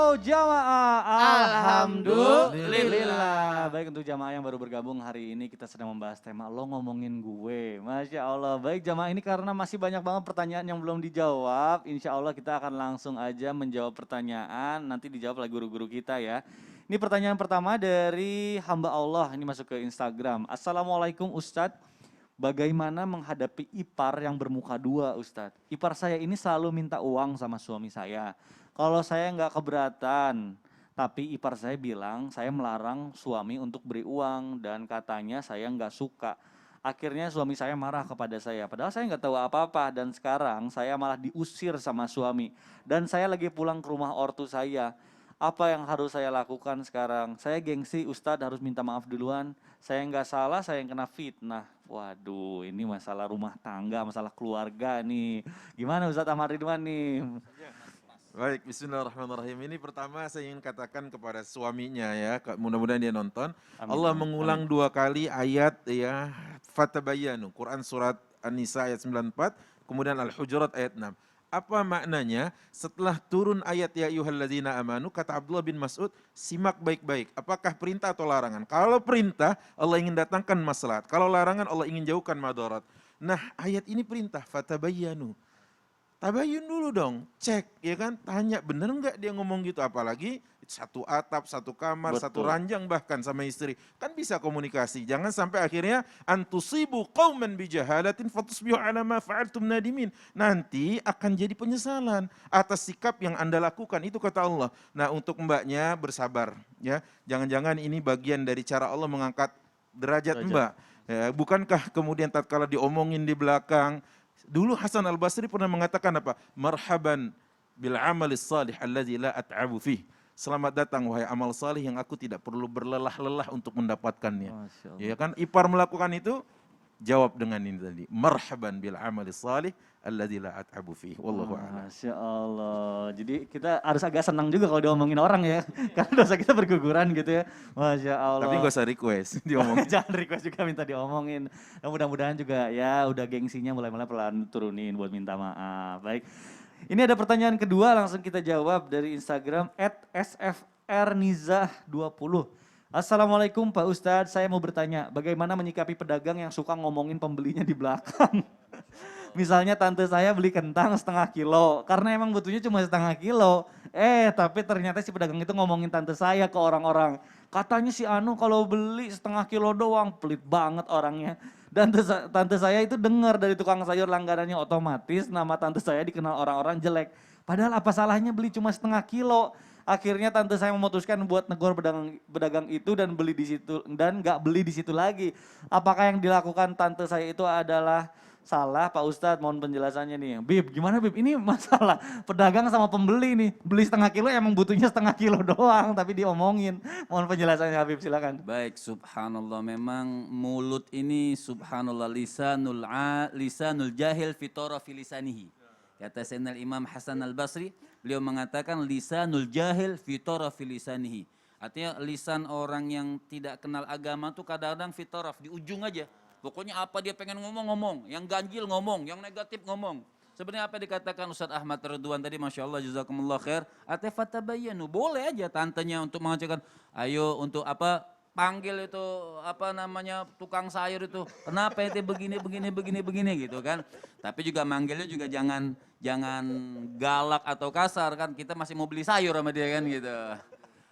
Halo jamaah, Alhamdulillah. Baik, untuk jamaah yang baru bergabung hari ini kita sedang membahas tema lo ngomongin gue. Masya Allah, baik jamaah, ini karena masih banyak banget pertanyaan yang belum dijawab. Insya Allah kita akan langsung aja menjawab pertanyaan, nanti dijawab oleh guru-guru kita ya. Ini pertanyaan pertama dari hamba Allah, ini masuk ke Instagram. Assalamualaikum Ustadz. Bagaimana menghadapi ipar yang bermuka dua, Ustadz? Ipar saya ini selalu minta uang sama suami saya. Kalau saya nggak keberatan, tapi ipar saya bilang saya melarang suami untuk beri uang dan katanya saya nggak suka. Akhirnya suami saya marah kepada saya, padahal saya nggak tahu apa-apa dan sekarang saya malah diusir sama suami. Dan saya lagi pulang ke rumah ortu saya. Apa yang harus saya lakukan sekarang? Saya gengsi, Ustadz harus minta maaf duluan. Saya nggak salah, saya yang kena fitnah. Waduh, ini masalah rumah tangga, masalah keluarga nih. Gimana Ustadz Ahmad Ridwan nih? Baik, bismillahirrahmanirrahim. Ini pertama saya ingin katakan kepada suaminya ya, mudah-mudahan dia nonton. Amin, Allah amin, mengulang amin. 2 kali ayat ya, fatabayyanu. Quran surat An-Nisa ayat 94, kemudian Al-Hujurat ayat 6. Apa maknanya? Setelah turun ayat ya ayyuhalladzina amanu, kata Abdullah bin Mas'ud, simak baik-baik. Apakah perintah atau larangan? Kalau perintah, Allah ingin datangkan maslahat. Kalau larangan, Allah ingin jauhkan madarat. Nah, ayat ini perintah, fatabayyanu. Tabayun dulu dong, cek ya kan, tanya bener nggak dia ngomong gitu, apalagi satu atap, satu kamar, satu Betul. ranjang bahkan sama istri, kan bisa komunikasi. Jangan sampai akhirnya antusibu qauman bijahalatin fatusbihu ala ma fa'altum nadimin. Nanti akan jadi penyesalan atas sikap yang Anda lakukan, itu kata Allah. Nah, untuk mbaknya bersabar ya, jangan-jangan ini bagian dari cara Allah mengangkat derajat mbak. Ya, bukankah kemudian tatkala diomongin di belakang, dulu Hasan Al-Basri pernah mengatakan apa? Marhaban bil amalis salih alladzi la at'abu fih. Selamat datang wahai amal salih yang aku tidak perlu berlelah-lelah untuk mendapatkannya. Masya Allah. Ya kan? Ipar melakukan itu, jawab dengan ini tadi. Marhaban bil amalis salih alladzi la at'abu fih. Wallahu a'lam. Masya Allah. Jadi kita harus agak senang juga kalau diomongin orang ya. Karena dosa kita berguguran gitu ya. Masya Allah. Tapi gak usah request diomongin. Jangan request juga minta diomongin. Nah, mudah-mudahan juga ya udah gengsinya mulai-mulai pelan turunin buat minta maaf. Baik. Ini ada pertanyaan kedua, langsung kita jawab dari Instagram @sfrnizah20. Assalamualaikum Pak Ustadz, saya mau bertanya, bagaimana menyikapi pedagang yang suka ngomongin pembelinya di belakang? Misalnya tante saya beli kentang setengah kilo, karena emang butuhnya cuma setengah kilo. Tapi ternyata si pedagang itu ngomongin tante saya ke orang-orang. Katanya si Anu kalau beli setengah kilo doang, pelit banget orangnya. Dan tante saya itu dengar dari tukang sayur langganannya, otomatis nama tante saya dikenal orang-orang jelek. Padahal apa salahnya beli cuma setengah kilo. Akhirnya tante saya memutuskan buat negor pedagang itu dan beli di situ dan nggak beli di situ lagi. Apakah yang dilakukan tante saya itu adalah salah, Pak Ustadz? Mohon penjelasannya nih. Bib, gimana Bib? Ini masalah pedagang sama pembeli nih. Beli setengah kilo emang butuhnya setengah kilo doang, tapi diomongin. Mohon penjelasannya Habib, silakan. Baik, subhanallah, memang mulut ini subhanallah lisanul jahil fitara filisanihi. Kata Sayyidina Imam Hasan Al-Basri, beliau mengatakan lisanul jahil fitara filisanihi. Artinya lisan orang yang tidak kenal agama tuh kadang-kadang fitaraf, di ujung aja. Pokoknya apa dia pengen ngomong, yang ganjil ngomong, yang negatif ngomong. Sebenarnya apa dikatakan Ustadz Ahmad Ridwan tadi, Masya Allah, jazakumullah khair. Fatabayyanu, boleh aja tantenya untuk mengatakan, ayo untuk apa, panggil itu apa namanya tukang sayur itu, kenapa itu begini gitu kan. Tapi juga manggilnya juga jangan galak atau kasar kan, kita masih mau beli sayur sama dia kan gitu.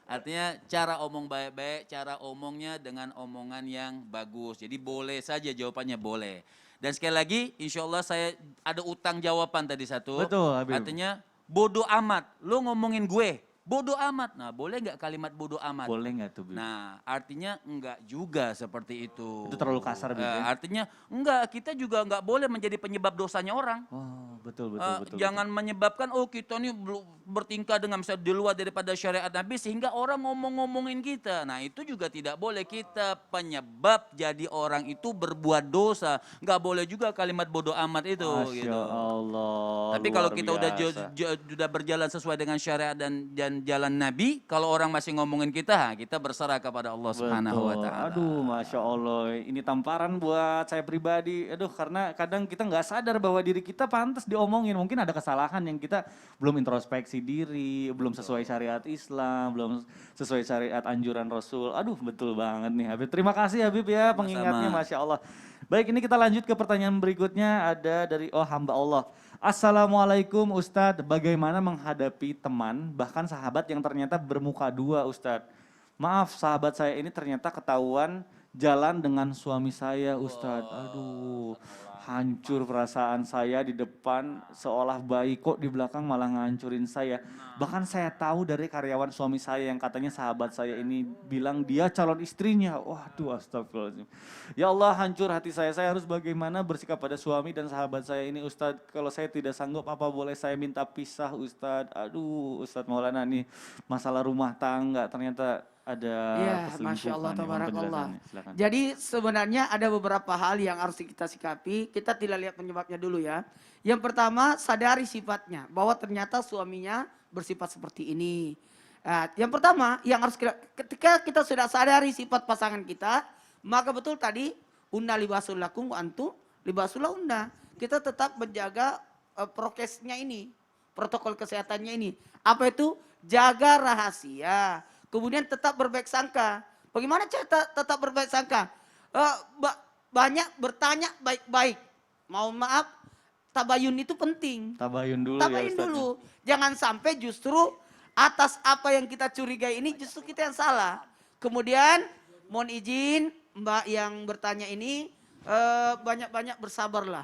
Artinya cara omong baik-baik, cara omongnya dengan omongan yang bagus. Jadi boleh saja, jawabannya boleh. Dan sekali lagi, insya Allah saya ada utang jawaban tadi satu. Betul, Habib. Artinya bodoh amat, lu ngomongin gue, bodoh amat. Nah, boleh nggak kalimat bodoh amat? Boleh nggak tuh Bib? Nah, artinya enggak juga seperti itu. Itu terlalu kasar, Bib, ya? Artinya enggak, kita juga enggak boleh menjadi penyebab dosanya orang. Oh, betul. Jangan menyebabkan kita nih bertingkah dengan misalnya di luar daripada syariat Nabi sehingga orang ngomong-ngomongin kita. Nah, itu juga tidak boleh, kita penyebab jadi orang itu berbuat dosa. Enggak boleh juga kalimat bodoh amat itu. Masya Gitu. Allah. Tapi kalau luar kita biasa. udah berjalan sesuai dengan syariat dan jalan Nabi, kalau orang masih ngomongin kita berserah kepada Allah Subhanahu wa Betul. taala. Aduh, Masya Allah. Ini tamparan buat saya pribadi. Aduh, karena kadang kita nggak sadar bahwa diri kita pantas diomongin. Mungkin ada kesalahan yang kita belum introspeksi diri, belum sesuai syariat Islam, belum sesuai syariat anjuran Rasul. Aduh, betul banget nih Habib. Terima kasih Habib ya pengingatnya, Sama-sama. Masya Allah. Baik, ini kita lanjut ke pertanyaan berikutnya. Ada dari hamba Allah. Assalamualaikum Ustadz, bagaimana menghadapi teman, bahkan sahabat yang ternyata bermuka dua Ustadz? Maaf, sahabat saya ini ternyata ketahuan jalan dengan suami saya Ustadz. Aduh, hancur perasaan saya di depan seolah baik, kok di belakang malah ngancurin saya. Bahkan saya tahu dari karyawan suami saya yang katanya sahabat saya ini bilang dia calon istrinya. Waduh, astagfirullahaladzim. Ya Allah, hancur hati saya harus bagaimana bersikap pada suami dan sahabat saya ini Ustadz. Kalau saya tidak sanggup, apa boleh saya minta pisah Ustadz? Aduh, Ustadz Maulana nih masalah rumah tangga ternyata ada Ya, perselingkuhan. Masya Allah, Mohon tabarakallah. penjelasannya, silakan. Jadi sebenarnya ada beberapa hal yang harus kita sikapi. Kita tidak lihat penyebabnya dulu ya. Yang pertama, sadari sifatnya. Bahwa ternyata suaminya bersifat seperti ini. Nah, yang pertama, yang harus ketika kita sudah sadari sifat pasangan kita, maka betul tadi, unna libasul lakum wa antum libasul lahunna. Kita tetap menjaga prokesnya ini, protokol kesehatannya ini. Apa itu? Jaga rahasia. Kemudian tetap berbaik sangka. Bagaimana cara tetap berbaik sangka? Banyak bertanya baik-baik. Mohon maaf, tabayun itu penting. Tabayun dulu Tabayun ya Ustadz. dulu. Jangan sampai justru atas apa yang kita curigai ini justru kita yang salah. Kemudian mohon izin Mbak yang bertanya ini banyak-banyak bersabarlah.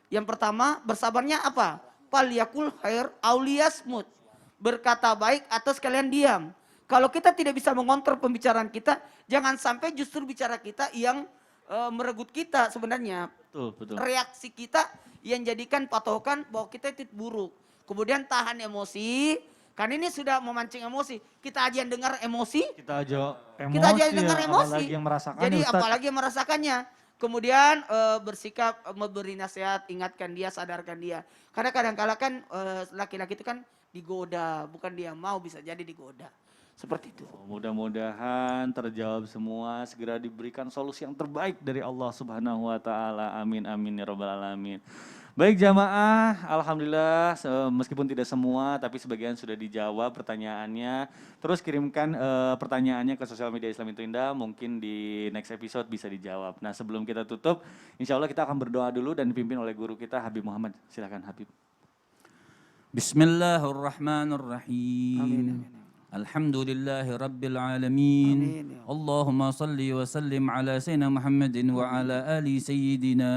Yang pertama bersabarnya apa? Falyakul khair auliyasmut. Berkata baik atau sekalian diam. Kalau kita tidak bisa mengontrol pembicaraan kita, jangan sampai justru bicara kita yang meregut kita sebenarnya. Betul. Reaksi kita yang jadikan patokan bahwa kita itu buruk. Kemudian tahan emosi, kan ini sudah memancing emosi. Kita aja yang dengar emosi, Kita aja emosi, kita aja yang dengar emosi. apalagi yang merasakannya Jadi Ustadz. apalagi yang merasakannya. Kemudian bersikap memberi nasihat, ingatkan dia, sadarkan dia. Karena kadang-kala kan laki-laki itu kan digoda, bukan dia mau, bisa jadi digoda. Seperti itu. Mudah-mudahan terjawab semua, segera diberikan solusi yang terbaik dari Allah Subhanahu wa taala. Amin amin ya rabbal alamin. Baik jamaah, alhamdulillah meskipun tidak semua tapi sebagian sudah dijawab pertanyaannya. Terus kirimkan pertanyaannya ke sosial media Islam itu Indah, mungkin di next episode bisa dijawab. Nah, sebelum kita tutup, insya Allah kita akan berdoa dulu dan dipimpin oleh guru kita Habib Muhammad. Silakan Habib. Bismillahirrahmanirrahim. Amin. Alhamdulillahi Rabbil Alamin. Amin, ya Allah. Allahumma salli wa sallim ala Sayyidina Muhammadin wa ala ali Sayyidina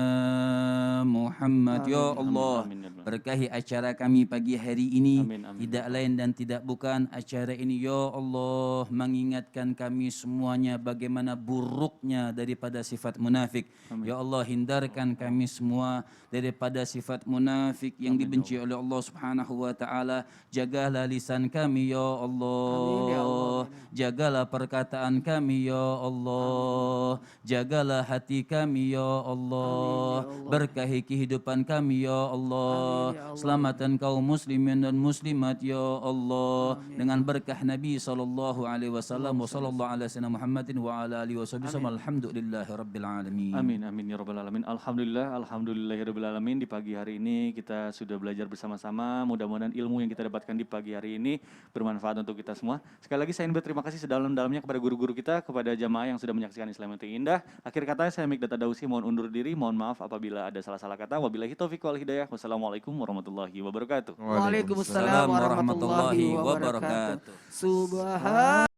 Muhammad. Ya Allah, Amin, ya Allah. berkahi acara kami pagi hari ini. Amin, amin. Tidak lain dan tidak bukan acara ini, ya Allah, mengingatkan kami semuanya bagaimana buruknya daripada sifat munafik. Ya Allah, hindarkan kami semua daripada sifat munafik yang dibenci oleh Allah Subhanahu wa taala. Jagalah lisan kami, ya Allah. Amin, ya Allah. Jagalah perkataan kami, ya Allah. Jagalah hati kami, ya Allah. Berkahi kehidupan kami, ya Allah. Amin, ya Allah. Selamatkan kaum muslimin dan muslimat, ya Allah. Dengan berkah Nabi sallallahu alaihi wasallam wa sallallahu ala sayyidina Muhammadin wa ala alihi wasallam. Alhamdulillahi rabbil alamin. Amin amin ya rabbal alamin. Alhamdulillahirabbil alamin. Di pagi hari ini kita sudah belajar bersama-sama. Mudah-mudahan ilmu yang kita dapatkan di pagi hari ini bermanfaat untuk kita semua. Sekali lagi saya ingin berterima kasih sedalam-dalamnya kepada guru-guru kita, kepada jamaah yang sudah menyaksikan Islam yang indah. Akhir kata saya Mikdad Tadausi mohon undur diri, mohon maaf apabila ada salah-salah kata. Wabillahi taufiq wal hidayah. Wassalamualaikum warahmatullahi wabarakatuh. Waalaikumsalam warahmatullahi wabarakatuh. Subhan